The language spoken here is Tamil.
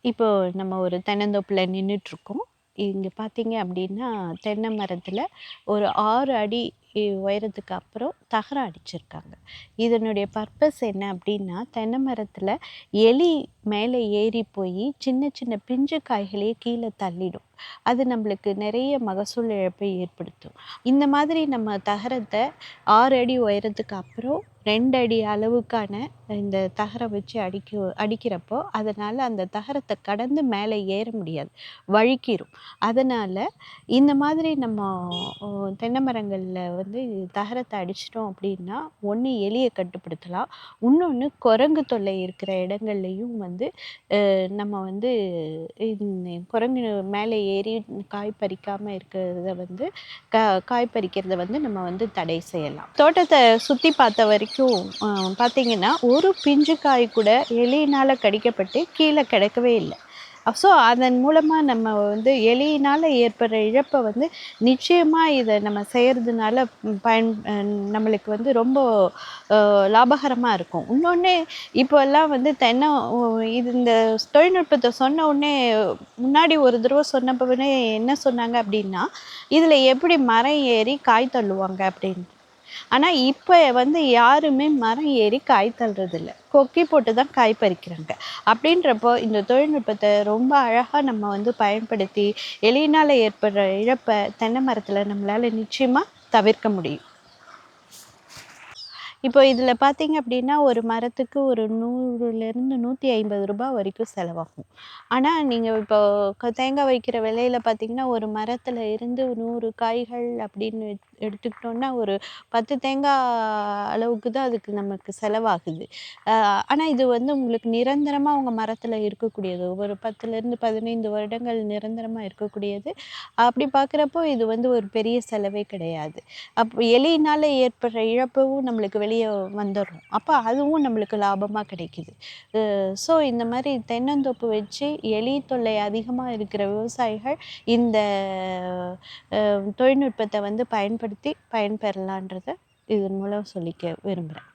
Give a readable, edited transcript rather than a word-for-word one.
இப்போ நம்ம ஒரு தென்னந்தோப்புல நின்னுட்ருக்கோம். இங்க பார்த்தீங்க அப்டின்னா, தென்னை மரத்துல ஒரு 6 அடி உயரத்துக்கு அப்புறம் தகரம் அடிச்சிருக்காங்க. இதனுடைய பர்ப்பஸ் என்ன அப்டின்னா, தென்னை மரத்துல எலி மேலே ஏறி போயி சின்ன சின்ன பிஞ்சு காய்களையே கீழ தள்ளிடும். அது நம்மளுக்கு நெறைய மகசூல் இழப்பை ஏற்படுத்தும். இந்த மாதிரி நம்ம தகரத்த 6 அடி உயரத்துக்கு அப்புறம் 2 அடி அளவுக்கான இந்த தகரம் வச்சு அடிக்கிறப்போ, அதனால அந்த தகரத்த கடந்து மேலே ஏற முடியாது. வழுக்கிரும். அதனால இந்த மாதிரி நம்ம ஒ தென்னை மரங்கள்ல வந்து தகரத்த அடிச்சிட்டோம் அப்டின்னா, ஒண்ணு எலிய கட்டுப்படுத்தலாம். இன்னொன்னு குரங்கு தொல்லை இருக்கிற இடங்கள்லயும் வந்து நம்ம வந்து குரங்கு மேலே ஏறி காய் பறிக்காம இருக்கிறத வந்து காய் பறிக்கிறத வந்து நம்ம வந்து தடை செய்யலாம். தோட்டத்த சுத்தி பார்த்த வரைக்கும் பார்த்தீங்கன்னா, ஒரு பிஞ்சு காய் கூட எலியினால கடிக்கப்பட்டு கீழ கிடக்கவே இல்ல. ஸோ அதன் மூலமா நம்ம வந்து எலியினால ஏற்படுற இழப்ப வந்து நிச்சயமா இத நம்ம செய்றதுனால நம்மளுக்கு வந்து ரொம்ப லாபகரமா இருக்கும். இன்னொன்னு இப்போல்லாம் வந்து தென்னை இது இந்த தொழில்நுட்பத்த சொன்ன உடனே முன்னாடி ஒரு தடவ சொன்னப்பவே என்ன சொன்னாங்க அப்டின்னா, "இதில எப்படி மரம் ஏறி காய் தள்ளுவாங்க" அப்படின்னு. ஆனா, இப்ப வந்து யாருமே மரம் ஏறி காய் தள்ளுறதில்ல. கொக்கி போட்டு தான் காய் பறிக்கிறாங்க. அப்படின்றப்போ இந்த தொழில்நுட்பத்த ரொம்ப அழகா நம்ம வந்து பயன்படுத்தி, எலியினால ஏற்படுற இழப்ப தென்னை மரத்தில நம்மளால நிச்சயமா தவிர்க்க முடியும். இப்போ இதில பார்த்தீங்க அப்படின்னா, ஒரு மரத்துக்கு ஒரு ரூ. 100லேருந்து ரூ. 150 வரைக்கும் செலவாகும். ஆனா, நீங்க இப்போ தேங்காய் வைக்கிற விலையில பார்த்தீங்கன்னா, ஒரு மரத்தில இருந்து 100 காய்கள் அப்படின்னு எடுத்துக்கிட்டோம்னா, ஒரு 10 தேங்காய் அளவுக்கு தான் அதுக்கு நமக்கு செலவாகுது. அ ஆனா, இது வந்து உங்களுக்கு நிரந்தரமா உங்க மரத்தில இருக்கக்கூடியது. ஒரு 10லேருந்து 15 வருடங்கள் நிரந்தரமா இருக்கக்கூடியது. அப்படி பார்க்குறப்போ, இது வந்து ஒரு பெரிய செலவே கிடையாது. அப்போ எலியினால ஏற்படுற இழப்பும் நம்மளுக்கு வெளிய வந்துரும். அப்ப அதுவும் நம்மளுக்கு லாபமா கிடைக்குது. ஸோ இந்த மாரி தென்னந்தோப்பு வச்சு எலி தொல்லை அதிகமா இருக்கிற விவசாயிகள் இந்த தொழில்நுட்பத்த வந்து பயன்படுத்தி பயன்பெறலான்றத இதன் மூலம் சொல்லிக்க விரும்புறேன்.